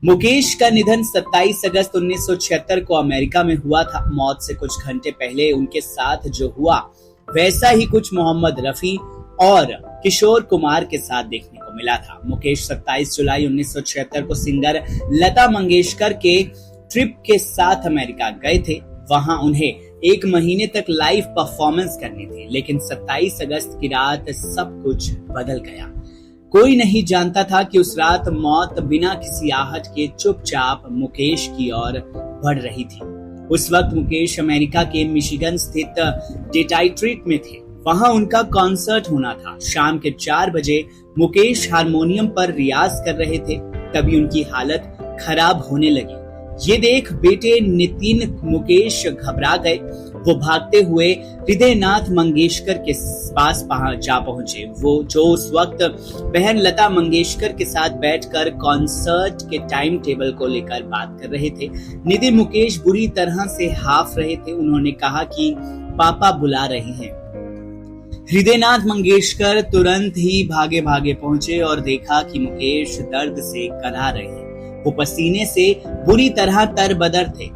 मुकेश का निधन 27 अगस्त 1976 को अमेरिका में हुआ था। मौत से कुछ घंटे पहले उनके साथ जो हुआ वैसा ही कुछ मोहम्मद रफी और किशोर कुमार के साथ देखने को मिला था। मुकेश 27 जुलाई 1976 को सिंगर लता मंगेशकर के ट्रिप के साथ अमेरिका गए थे। वहां उन्हें 1 महीने तक लाइव परफॉर्मेंस करनी थी, लेकिन 27 अगस्त की रात सब कुछ बदल गया। कोई नहीं जानता था कि उस रात मौत बिना किसी आहट के चुपचाप मुकेश की ओर बढ़ रही थी। उस वक्त मुकेश अमेरिका के मिशिगन स्थित डेट्रॉइट में थे। वहां उनका कॉन्सर्ट होना था। शाम के 4 बजे मुकेश हारमोनियम पर रियाज कर रहे थे, तभी उनकी हालत खराब होने लगी। ये देख बेटे नितिन मुकेश घबरा गए। वो भागते हुए हृदयनाथ मंगेशकर के पास जा पहुंचे, वो जो उस वक्त बहन लता मंगेशकर के साथ बैठकर कॉन्सर्ट के टाइम टेबल को लेकर बात कर रहे थे। नितिन मुकेश बुरी तरह से हाफ रहे थे। उन्होंने कहा कि पापा बुला रहे हैं। हृदयनाथ मंगेशकर तुरंत ही भागे भागे पहुंचे और देखा कि मुकेश दर्द से कराह रहे हैं। वो पसीने से बुरी तरह तरबदर थे।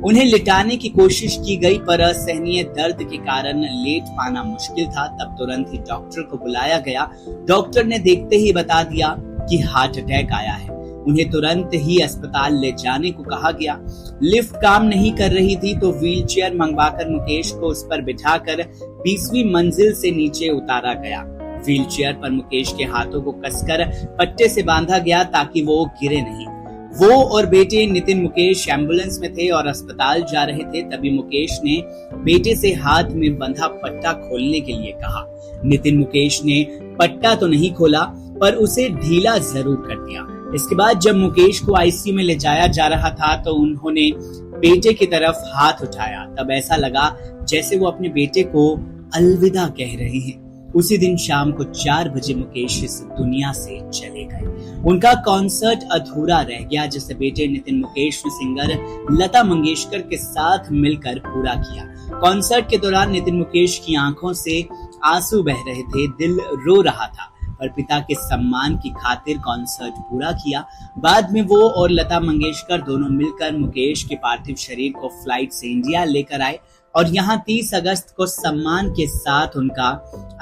उन्हें लिटाने की कोशिश की गई, पर असहनीय दर्द के कारण लेट पाना मुश्किल था। तब तुरंत ही डॉक्टर को बुलाया गया। डॉक्टर ने देखते ही बता दिया कि हार्ट अटैक आया है। उन्हें तुरंत ही अस्पताल ले जाने को कहा गया। लिफ्ट काम नहीं कर रही थी, तो व्हीलचेयर मंगवाकर मुकेश को उस पर बिठाकर 20वीं मंजिल से नीचे उतारा गया। व्हीलचेयर पर मुकेश के हाथों को कसकर पट्टे से बांधा गया ताकि वो गिरे नहीं। वो और बेटे नितिन मुकेश एम्बुलेंस में थे और अस्पताल जा रहे थे। तभी मुकेश ने बेटे से हाथ में बंधा पट्टा खोलने के लिए कहा। नितिन मुकेश ने पट्टा तो नहीं खोला, पर उसे ढीला जरूर कर दिया। इसके बाद जब मुकेश को आईसीयू में ले जाया जा रहा था, तो उन्होंने बेटे की तरफ हाथ उठाया। तब ऐसा लगा जैसे वो अपने बेटे को अलविदा कह रहे हैं। उसी दिन शाम को 4 बजे मुकेश इस दुनिया से चले गए। उनका कॉन्सर्ट अधूरा रह गया, जिसे बेटे नितिन मुकेश ने सिंगर लता मंगेशकर के साथ मिलकर पूरा किया। कॉन्सर्ट के दौरान नितिन मुकेश की आंखों से आंसू बह रहे थे, दिल रो रहा था, पर पिता के सम्मान की खातिर कॉन्सर्ट पूरा किया। बाद में वो और लता मंगेशकर दोनों मिलकर मुकेश के पार्थिव शरीर को फ्लाइट से इंडिया लेकर आए और यहाँ 30 अगस्त को सम्मान के साथ उनका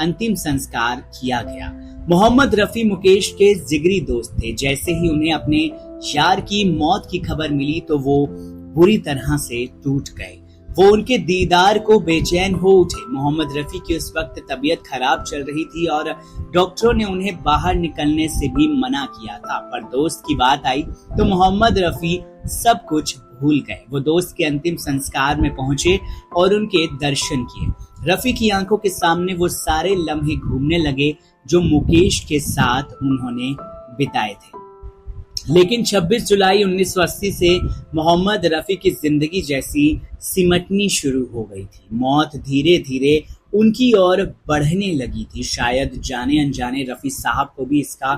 अंतिम संस्कार किया गया। मोहम्मद रफी मुकेश के जिगरी दोस्त थे। जैसे ही उन्हें अपने यार की मौत की खबर मिली, तो वो बुरी तरह से टूट गए। वो उनके दीदार को बेचैन हो उठे। मोहम्मद रफी की उस वक्त तबीयत खराब चल रही थी और डॉक्टरों ने उन्हें बाहर निकलने से भी मना किया था, पर दोस्त की बात आई तो मोहम्मद रफी सब कुछ भूल गए। वो दोस्त के अंतिम संस्कार में पहुंचे और उनके दर्शन किए। रफी की आंखों के सामने वो सारे लम्हे घूमने लगे जो मुकेश के साथ उन्होंने बिताए थे। लेकिन 26 जुलाई 1980 से मोहम्मद रफी की जिंदगी जैसी सिमटनी शुरू हो गई थी। मौत धीरे धीरे उनकी ओर बढ़ने लगी थी। शायद जाने अनजाने रफी साहब को भी इसका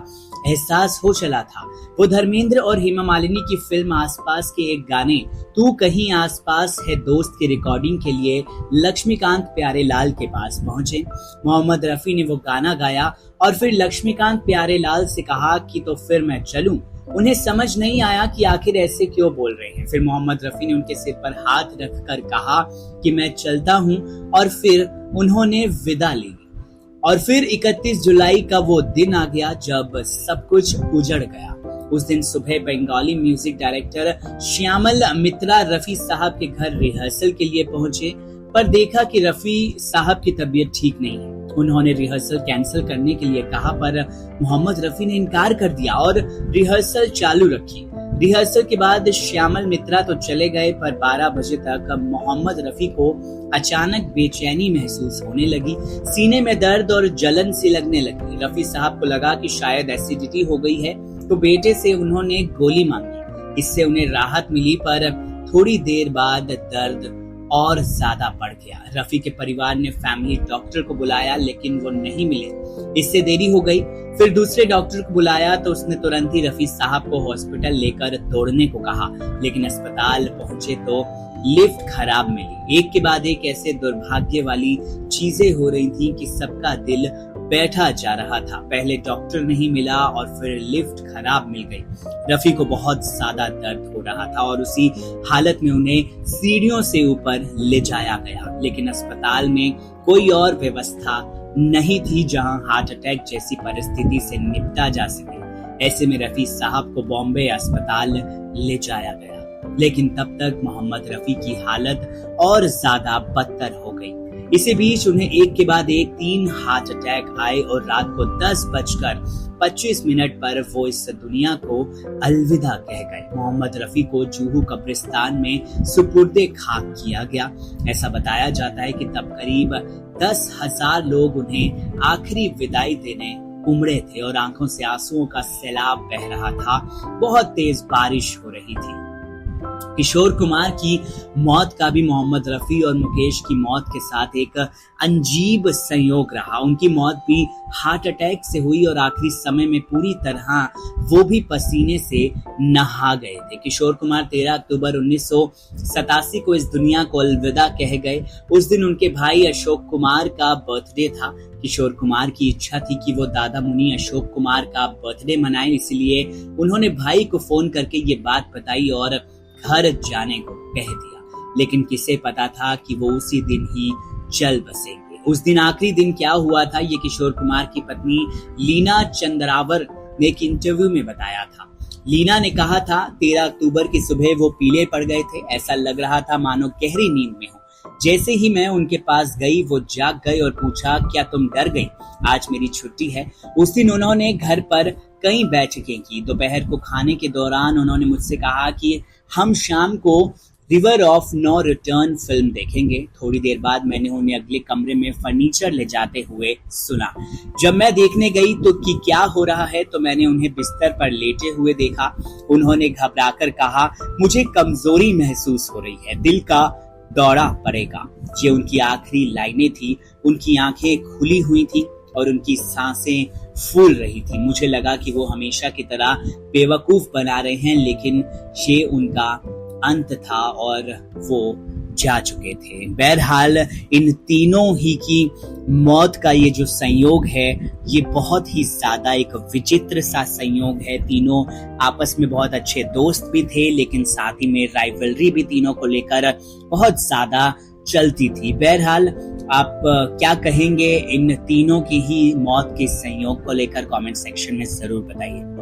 एहसास हो चला था। वो धर्मेंद्र और हेमा मालिनी की फिल्म आसपास के एक गाने तू कहीं आसपास है दोस्त की रिकॉर्डिंग के लिए लक्ष्मीकांत प्यारेलाल के पास पहुंचे। मोहम्मद रफी ने वो गाना गाया और फिर लक्ष्मीकांत प्यारेलाल से कहा कि तो फिर मैं चलूं। उन्हें समझ नहीं आया कि आखिर ऐसे क्यों बोल रहे हैं। फिर मोहम्मद रफी ने उनके सिर पर हाथ रखकर कहा कि मैं चलता हूं, और फिर उन्होंने विदा ली। और फिर 31 जुलाई का वो दिन आ गया जब सब कुछ उजड़ गया। उस दिन सुबह बंगाली म्यूजिक डायरेक्टर श्यामल मित्रा रफी साहब के घर रिहर्सल के लिए पहुंचे, पर देखा कि रफी साहब की तबीयत ठीक नहीं है। उन्होंने रिहर्सल कैंसिल करने के लिए कहा, पर मोहम्मद रफी ने इनकार कर दिया और रिहर्सल चालू रखी। रिहर्सल के बाद श्यामल मित्रा तो चले गए, पर 12 बजे तक मोहम्मद रफी को अचानक बेचैनी महसूस होने लगी। सीने में दर्द और जलन सी लगने लगी। रफी साहब को लगा कि शायद एसिडिटी हो गई है, तो बेटे से उन्होंने गोली मांगी। इससे उन्हें राहत मिली, पर थोड़ी देर बाद दर्द और ज्यादा बढ़ गया। रफी के परिवार ने फैमिली डॉक्टर को बुलाया, लेकिन वो नहीं मिले। इससे देरी हो गई। फिर दूसरे डॉक्टर को बुलाया तो उसने तुरंत ही रफी साहब को हॉस्पिटल लेकर दौड़ने को कहा, लेकिन अस्पताल पहुंचे तो लिफ्ट खराब मिली। एक के बाद एक ऐसे दुर्भाग्य वाली चीजें हो रही थी कि सबका दिल बैठा जा रहा था। पहले डॉक्टर नहीं मिला और फिर लिफ्ट खराब मिल गई। रफी को बहुत ज्यादा दर्द हो रहा था और उसी हालत में उन्हें सीढ़ियों से ऊपर ले जाया गया, लेकिन अस्पताल में कोई और व्यवस्था नहीं थी जहां हार्ट अटैक जैसी परिस्थिति से निपटा जा सके। ऐसे में रफी साहब को बॉम्बे अस्पताल ले जाया गया, लेकिन तब तक मोहम्मद रफी की हालत और ज्यादा बदतर हो गई। इसी बीच उन्हें एक के बाद एक 3 हार्ट अटैक आए और रात को 10:25 पर वो इस दुनिया को अलविदा कह गए। मोहम्मद रफी को जुहू कब्रिस्तान में सुपुर्दे खाक किया गया। ऐसा बताया जाता है कि तब करीब 10,000 लोग उन्हें आखिरी विदाई देने उमड़े थे और आंखों से आंसुओं का सैलाब बह रहा था। बहुत तेज बारिश हो रही थी। किशोर कुमार की मौत का भी मोहम्मद रफी और मुकेश की मौत के साथ एक अजीब संयोग रहा। उनकी मौत भी हार्ट अटैक से हुई और आखिरी समय में पूरी तरह वो भी पसीने से नहा गए थे। किशोर कुमार 13 अक्टूबर 1987 को इस दुनिया को अलविदा कह गए। उस दिन उनके भाई अशोक कुमार का बर्थडे था। किशोर कुमार की इच्छा थी कि वो दादा मुनि अशोक कुमार का बर्थडे मनाएं, इसलिए उन्होंने भाई को फोन करके ये बात बताई और घर जाने को कह दिया। लेकिन किसे पता था कि वो उसी दिन ही चल बसेंगे। उस दिन आखिरी दिन क्या हुआ था ये किशोर कुमार की पत्नी लीना चंद्रावर ने एक इंटरव्यू में बताया था। लीना ने कहा था 13 अक्टूबर की सुबह वो पीले पड़ गए थे। ऐसा लग रहा था मानो गहरी नींद में हो। जैसे ही मैं उनके पास गई वो जाग गए और पूछा, क्या तुम डर गई? आज मेरी छुट्टी है। उस दिन उन्होंने घर पर कई बैठकें की। दोपहर को खाने के दौरान उन्होंने मुझसे कहा कि हम शाम को river of no return film देखेंगे। थोड़ी देर बाद मैंने उन्हें अगले कमरे में फर्नीचर ले जाते हुए सुना। जब मैं देखने गई तो कि क्या हो रहा है तो मैंने उन्हें बिस्तर पर लेटे हुए देखा। उन्होंने घबराकर कहा, मुझे कमजोरी महसूस हो रही है, दिल का दौरा पड़ेगा। ये उनकी आखिरी लाइनें थी। उनकी आंखें खुली हुई थी और उनकी सांसें फूल रही थी। मुझे लगा कि वो हमेशा की तरह बेवकूफ बना रहे हैं, लेकिन ये उनका अंत था और वो जा चुके थे। बहरहाल इन तीनों ही की मौत का ये जो संयोग है ये बहुत ही ज्यादा एक विचित्र सा संयोग है। तीनों आपस में बहुत अच्छे दोस्त भी थे, लेकिन साथ ही में राइवलरी भी तीनों को लेकर बहुत ज्यादा चलती थी। बहरहाल आप क्या कहेंगे इन तीनों की ही मौत के संयोग को लेकर? कमेंट सेक्शन में जरूर बताइए।